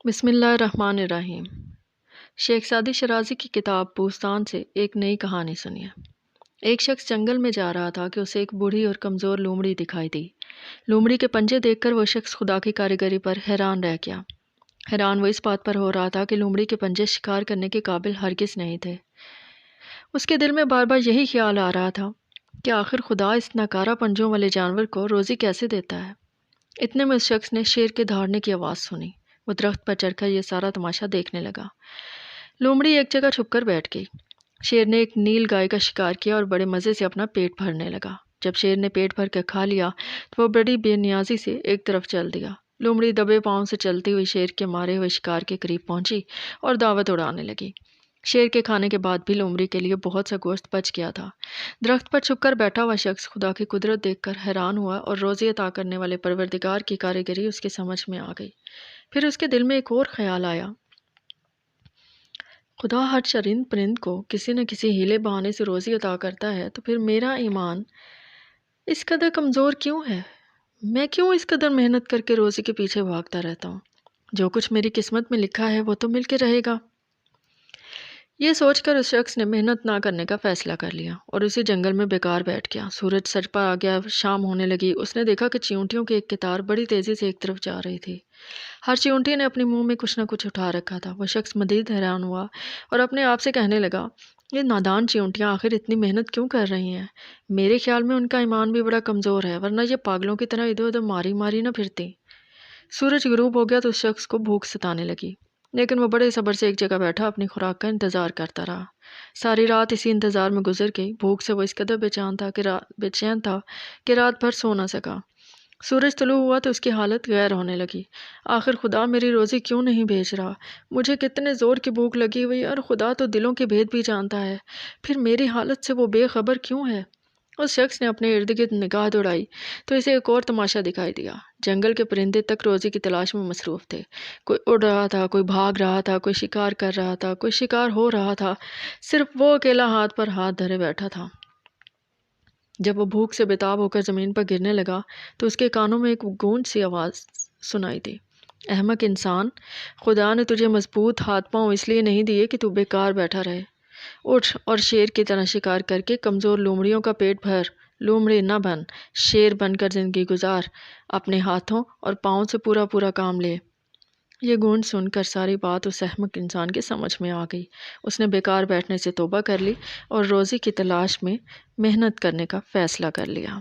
بسم اللہ الرحمن الرحیم۔ شیخ سعدی شرازی کی کتاب بوستان سے ایک نئی کہانی سنیے۔ ایک شخص جنگل میں جا رہا تھا کہ اسے ایک بوڑھی اور کمزور لومڑی دکھائی دی۔ لومڑی کے پنجے دیکھ کر وہ شخص خدا کی کاریگری پر حیران رہ گیا۔ حیران وہ اس بات پر ہو رہا تھا کہ لومڑی کے پنجے شکار کرنے کے قابل ہرگز نہیں تھے۔ اس کے دل میں بار بار یہی خیال آ رہا تھا کہ آخر خدا اس ناکارہ پنجوں والے جانور کو روزی کیسے دیتا ہے۔ اتنے میں اس شخص نے شیر کے دھاڑنے کی آواز سنی۔ وہ درخت پر چڑھ کر یہ سارا تماشا دیکھنے لگا۔ لومڑی ایک جگہ چھپ کر بیٹھ گئی۔ شیر نے ایک نیل گائے کا شکار کیا اور بڑے مزے سے اپنا پیٹ بھرنے لگا۔ جب شیر نے پیٹ بھر کے کھا لیا تو وہ بڑی بے نیازی سے ایک طرف چل دیا۔ لومڑی دبے پاؤں سے چلتی ہوئی شیر کے مارے ہوئے شکار کے قریب پہنچی اور دعوت اڑانے لگی۔ شیر کے کھانے کے بعد بھی لومڑی کے لیے بہت سا گوشت بچ گیا تھا۔ درخت پر چھپ کر بیٹھا ہوا شخص خدا کی قدرت دیکھ کر حیران ہوا اور روزی عطا کرنے والے پروردگار کی کاریگری اس کی سمجھ میں آ گئی۔ پھر اس کے دل میں ایک اور خیال آیا، خدا ہر چرند پرند کو کسی نہ کسی ہیلے بہانے سے روزی عطا کرتا ہے، تو پھر میرا ایمان اس قدر کمزور کیوں ہے؟ میں کیوں اس قدر محنت کر کے روزی کے پیچھے بھاگتا رہتا ہوں؟ جو کچھ میری قسمت میں لکھا ہے وہ تو مل کے رہے گا۔ یہ سوچ کر اس شخص نے محنت نہ کرنے کا فیصلہ کر لیا اور اسی جنگل میں بیکار بیٹھ گیا۔ سورج سر پر آ گیا، شام ہونے لگی۔ اس نے دیکھا کہ چیونٹیوں کی ایک قطار بڑی تیزی سے ایک طرف جا رہی تھی۔ ہر چیونٹی نے اپنے منہ میں کچھ نہ کچھ اٹھا رکھا تھا۔ وہ شخص مزید حیران ہوا اور اپنے آپ سے کہنے لگا، یہ نادان چیونٹیاں آخر اتنی محنت کیوں کر رہی ہیں؟ میرے خیال میں ان کا ایمان بھی بڑا کمزور ہے، ورنہ یہ پاگلوں کی طرح ادھر ادھر ماری ماری نہ پھرتی۔ سورج غروب ہو گیا تو اس شخص کو بھوک ستانے لگی، لیکن وہ بڑے صبر سے ایک جگہ بیٹھا اپنی خوراک کا انتظار کرتا رہا۔ ساری رات اسی انتظار میں گزر گئی۔ بھوک سے وہ اس قدر بے چین تھا کہ رات بھر سو نہ سکا۔ سورج طلوع ہوا تو اس کی حالت غیر ہونے لگی۔ آخر خدا میری روزی کیوں نہیں بھیج رہا؟ مجھے کتنے زور کی بھوک لگی ہوئی، اور خدا تو دلوں کے بھید بھی جانتا ہے، پھر میری حالت سے وہ بے خبر کیوں ہے؟ اس شخص نے اپنے ارد گرد نگاہ دوڑائی تو اسے ایک اور تماشا دکھائی دیا۔ جنگل کے پرندے تک روزی کی تلاش میں مصروف تھے۔ کوئی اڑ رہا تھا، کوئی بھاگ رہا تھا، کوئی شکار کر رہا تھا، کوئی شکار ہو رہا تھا۔ صرف وہ اکیلا ہاتھ پر ہاتھ دھرے بیٹھا تھا۔ جب وہ بھوک سے بےتاب ہو کر زمین پر گرنے لگا تو اس کے کانوں میں ایک گونج سی آواز سنائی دی، احمق انسان، خدا نے تجھے مضبوط ہاتھ پاؤں اس لیے نہیں دیے کہ تو بیکار بیٹھا رہے۔ اٹھ اور شیر کی طرح شکار کر کے کمزور لومڑیوں کا پیٹ بھر۔ لومڑی نہ بن، شیر بن کر زندگی گزار۔ اپنے ہاتھوں اور پاؤں سے پورا پورا کام لے۔ یہ گونج سن کر ساری بات اس احمق انسان کی سمجھ میں آ گئی۔ اس نے بیکار بیٹھنے سے توبہ کر لی اور روزی کی تلاش میں محنت کرنے کا فیصلہ کر لیا۔